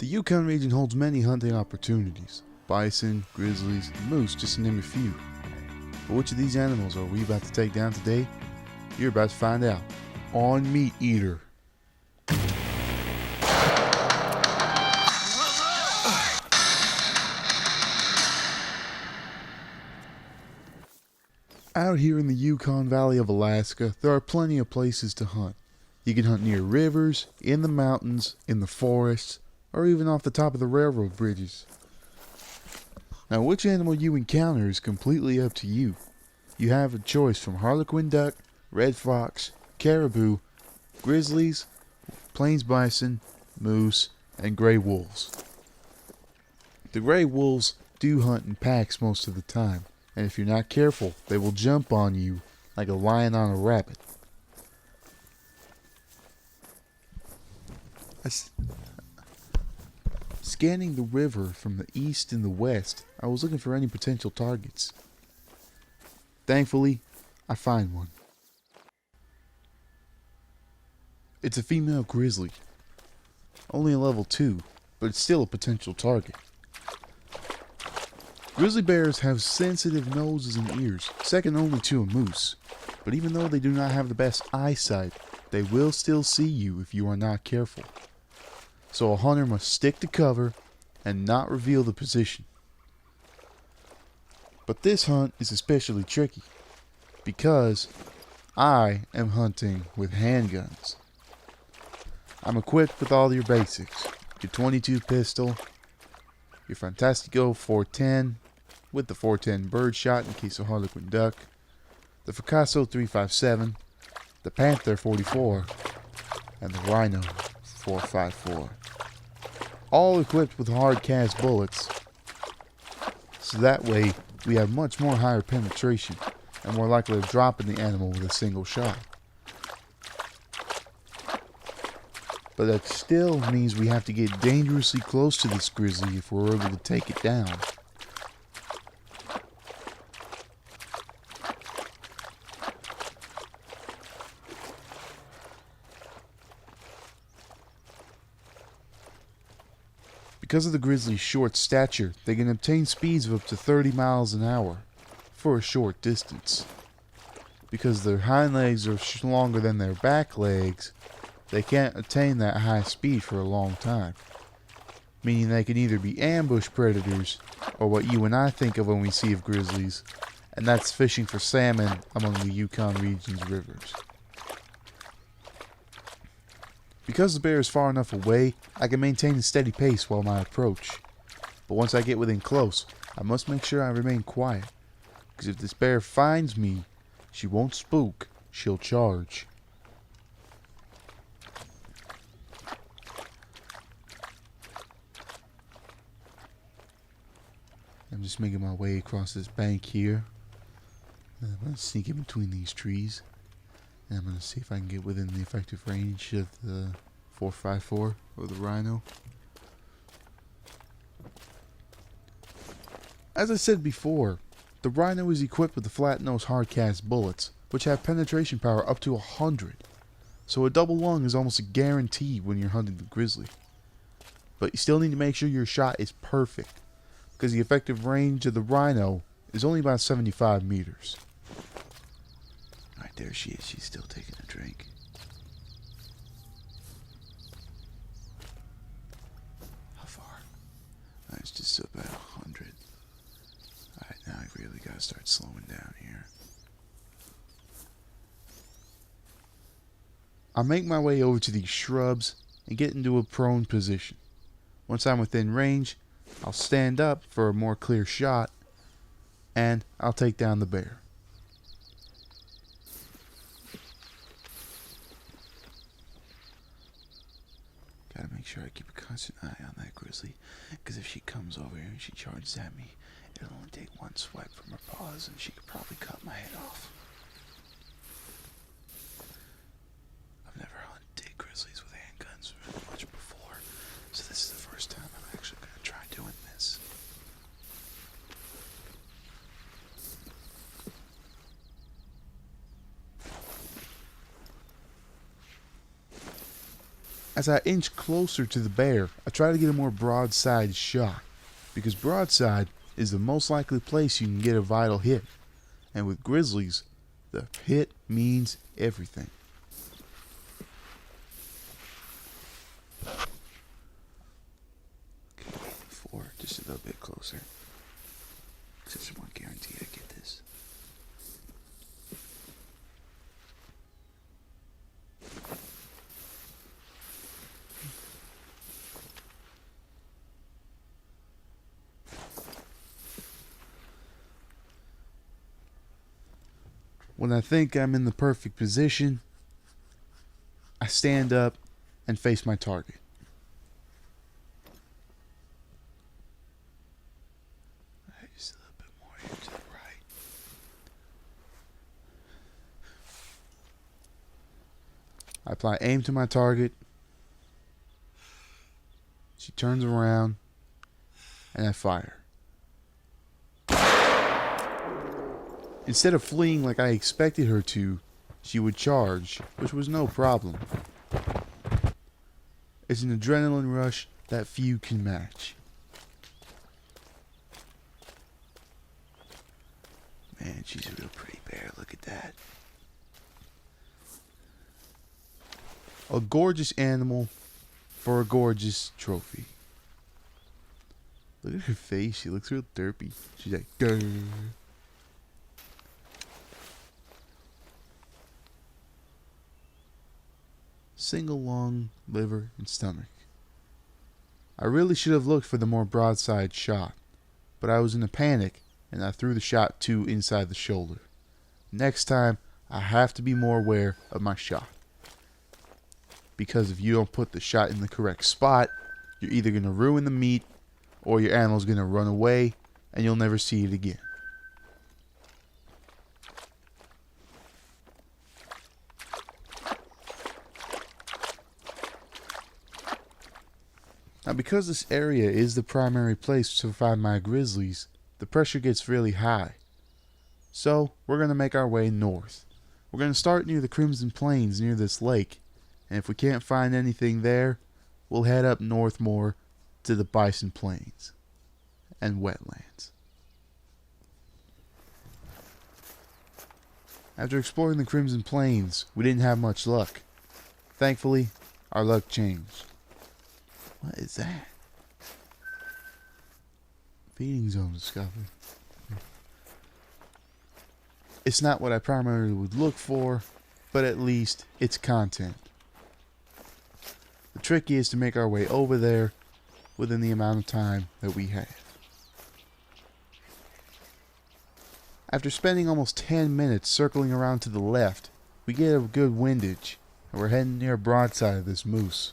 The Yukon region holds many hunting opportunities. Bison, grizzlies, and moose, just to name a few. But which of these animals are we about to take down today? You're about to find out on EATER. Out here in the Yukon Valley of Alaska, there are plenty of places to hunt. You can hunt near rivers, in the mountains, in the forests, or even off the top of the railroad bridges. Now, which animal you encounter is completely up to you. You have a choice from harlequin duck, red fox, caribou, grizzlies, plains bison, moose, and gray wolves. The gray wolves do hunt in packs most of the time, and if you're not careful, they will jump on you like a lion on a rabbit. Scanning the river from the east and the west, I was looking for any potential targets. Thankfully, I find one. It's a female grizzly. Only a level 2, but it's still a potential target. Grizzly bears have sensitive noses and ears, second only to a moose. But even though they do not have the best eyesight, they will still see you if you are not careful. So a hunter must stick to cover and not reveal the position. But this hunt is especially tricky because I am hunting with handguns. I'm equipped with all your basics. Your .22 pistol, your Fantastico 410 with the 410 birdshot in case of harlequin duck, the Picasso 357, the Panther 44, and the Rhino 454. All equipped with hard cast bullets, so that way we have much more higher penetration and more likely to drop in the animal with a single shot. But that still means we have to get dangerously close to this grizzly if we're able to take it down. Because of the grizzly's short stature, they can obtain speeds of up to 30 miles an hour for a short distance. Because their hind legs are longer than their back legs, they can't attain that high speed for a long time. Meaning they can either be ambush predators, or what you and I think of when we see of grizzlies, and that's fishing for salmon among the Yukon region's rivers. Because the bear is far enough away, I can maintain a steady pace while I approach. But once I get within close, I must make sure I remain quiet. Because if this bear finds me, she won't spook, she'll charge. I'm just making my way across this bank here. And I'm going to sneak in between these trees. And I'm going to see if I can get within the effective range of the 454 or the Rhino. As I said before, the Rhino is equipped with the flat-nose hard-cast bullets, which have penetration power up to 100. So a double lung is almost a guarantee when you're hunting the grizzly. But you still need to make sure your shot is perfect, because the effective range of the Rhino is only about 75 meters. Alright, there she is. She's still taking a drink. How far? It's just about 100. Alright, now I really gotta start slowing down here. I make my way over to these shrubs and get into a prone position. Once I'm within range, I'll stand up for a more clear shot, and I'll take down the bear. Gotta make sure I keep a constant eye on that grizzly, because if she comes over here and she charges at me, it'll only take one swipe from her paws and she could probably cut my head off. I've never hunted grizzlies with handguns very much before, so this is the first time I'm actually going to try doing this. As I inch closer to the bear, I try to get a more broadside shot, because broadside is the most likely place you can get a vital hit, and with grizzlies, the hit means everything. Okay, 4, just a little bit closer. Just one guarantee I get this. When I think I'm in the perfect position, I stand up and face my target. Just a little bit more here to the right. I apply aim to my target. She turns around and I fire. Instead of fleeing like I expected her to, she would charge, which was no problem. It's an adrenaline rush that few can match. Man, she's a real pretty bear, look at that. A gorgeous animal for a gorgeous trophy. Look at her face, she looks real derpy. She's like, grr. Single lung, liver, and stomach. I really should have looked for the more broadside shot, but I was in a panic and I threw the shot too inside the shoulder. Next time, I have to be more aware of my shot. Because if you don't put the shot in the correct spot, you're either going to ruin the meat or your animal's going to run away and you'll never see it again. Now, because this area is the primary place to find my grizzlies, the pressure gets really high. So, we're going to make our way north. We're going to start near the Crimson Plains near this lake, and if we can't find anything there, we'll head up north more to the Bison Plains and wetlands. After exploring the Crimson Plains, we didn't have much luck. Thankfully, our luck changed. What is that? Feeding zone discovered. It's not what I primarily would look for, but at least it's content. The trick is to make our way over there within the amount of time that we have. After spending almost 10 minutes circling around to the left, we get a good windage, and we're heading near broadside of this moose.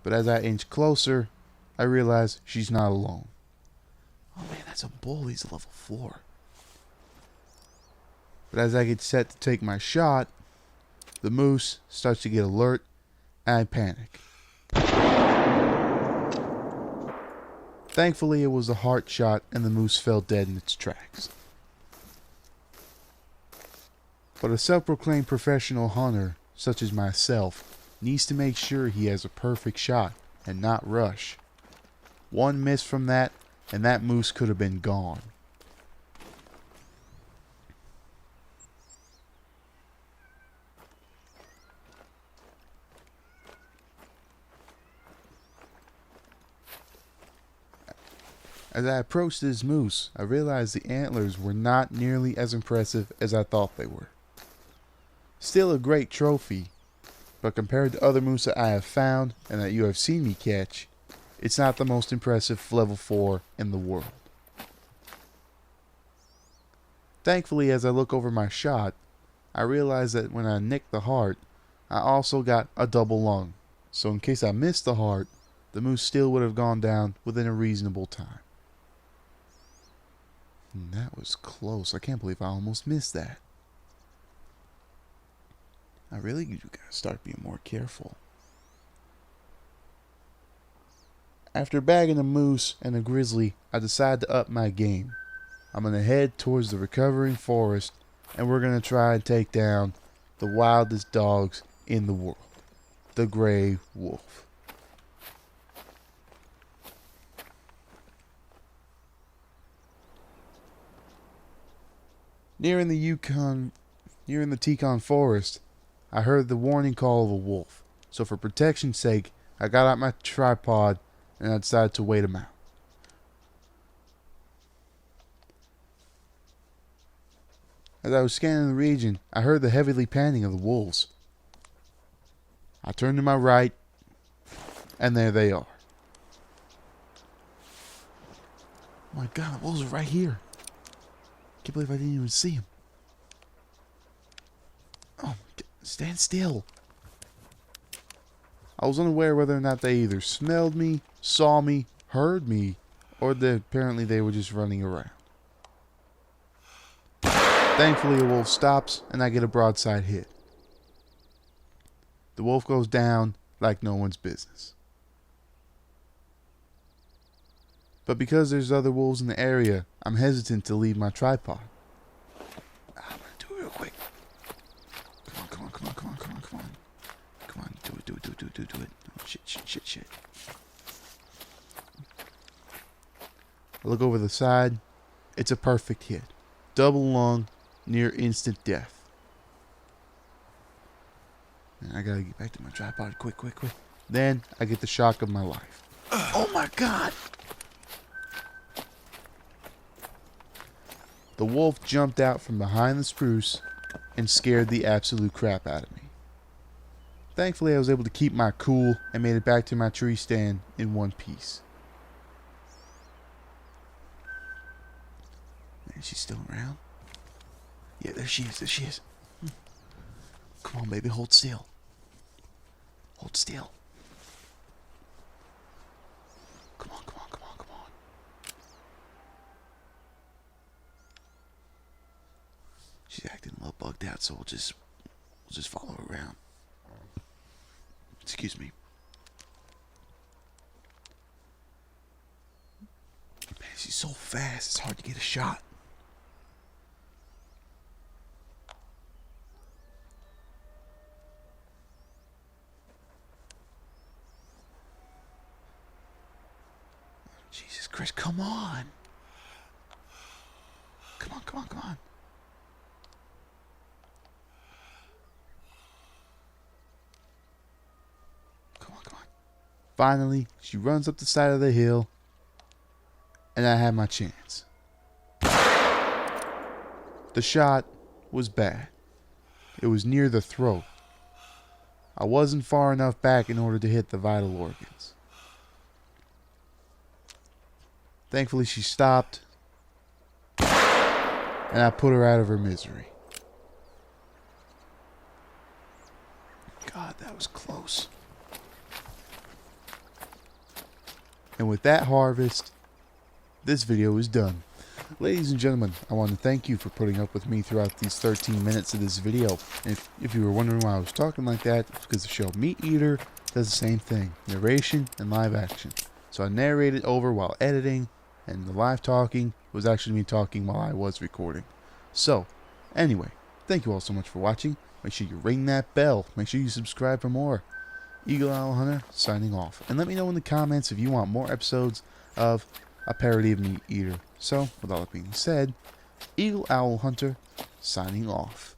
But as I inch closer, I realize she's not alone. Oh man, that's a bull. He's a level 4. But as I get set to take my shot, the moose starts to get alert, and I panic. Thankfully, it was a heart shot, and the moose fell dead in its tracks. But a self-proclaimed professional hunter, such as myself, needs to make sure he has a perfect shot and not rush. One miss from that, and that moose could have been gone. As I approached this moose, I realized the antlers were not nearly as impressive as I thought they were. Still a great trophy, but compared to other moose that I have found and that you have seen me catch, it's not the most impressive level 4 in the world. Thankfully, as I look over my shot, I realize that when I nicked the heart, I also got a double lung. So in case I missed the heart, the moose still would have gone down within a reasonable time. And that was close. I can't believe I almost missed that. I really do gotta start being more careful. After bagging a moose and a grizzly, I decide to up my game. I'm gonna head towards the recovering forest, and we're gonna try and take down the wildest dogs in the world, the gray wolf. Near in the Yukon, near in the Yukon forest, I heard the warning call of a wolf. So for protection's sake, I got out my tripod and I decided to wait him out. As I was scanning the region, I heard the heavily panting of the wolves. I turned to my right, and there they are. Oh my God, the wolves are right here. Can't believe I didn't even see them. Oh my God, stand still. I was unaware whether or not they either smelled me, saw me, heard me, or that apparently they were just running around. Thankfully, a wolf stops, and I get a broadside hit. The wolf goes down like no one's business. But because there's other wolves in the area, I'm hesitant to leave my tripod. I'm gonna do it real quick. Come on. Come on, do it. Oh, shit. I look over the side. It's a perfect hit. Double lung, near instant death. And I gotta get back to my tripod quick. Then I get the shock of my life. Oh my God! The wolf jumped out from behind the spruce and scared the absolute crap out of me. Thankfully, I was able to keep my cool and made it back to my tree stand in one piece. Man, she's still around? Yeah, there she is. Come on, baby, hold still. Hold still. Come on. She's acting a little bugged out, so we'll just follow her around. Excuse me. Man, she's so fast, it's hard to get a shot. Jesus Christ, come on. Come on. Finally, she runs up the side of the hill, and I had my chance. The shot was bad. It was near the throat. I wasn't far enough back in order to hit the vital organs. Thankfully, she stopped, and I put her out of her misery. God, that was close. And with that harvest, this video is done. Ladies and gentlemen, I want to thank you for putting up with me throughout these 13 minutes of this video. And if you were wondering why I was talking like that, it's because the show EATER does the same thing. Narration and live action. So I narrated over while editing, and the live talking was actually me talking while I was recording. So, anyway, thank you all so much for watching. Make sure you ring that bell. Make sure you subscribe for more. Eagle Owl Hunter signing off. And let me know in the comments if you want more episodes of a parody of EATER. So, with all that being said, Eagle Owl Hunter signing off.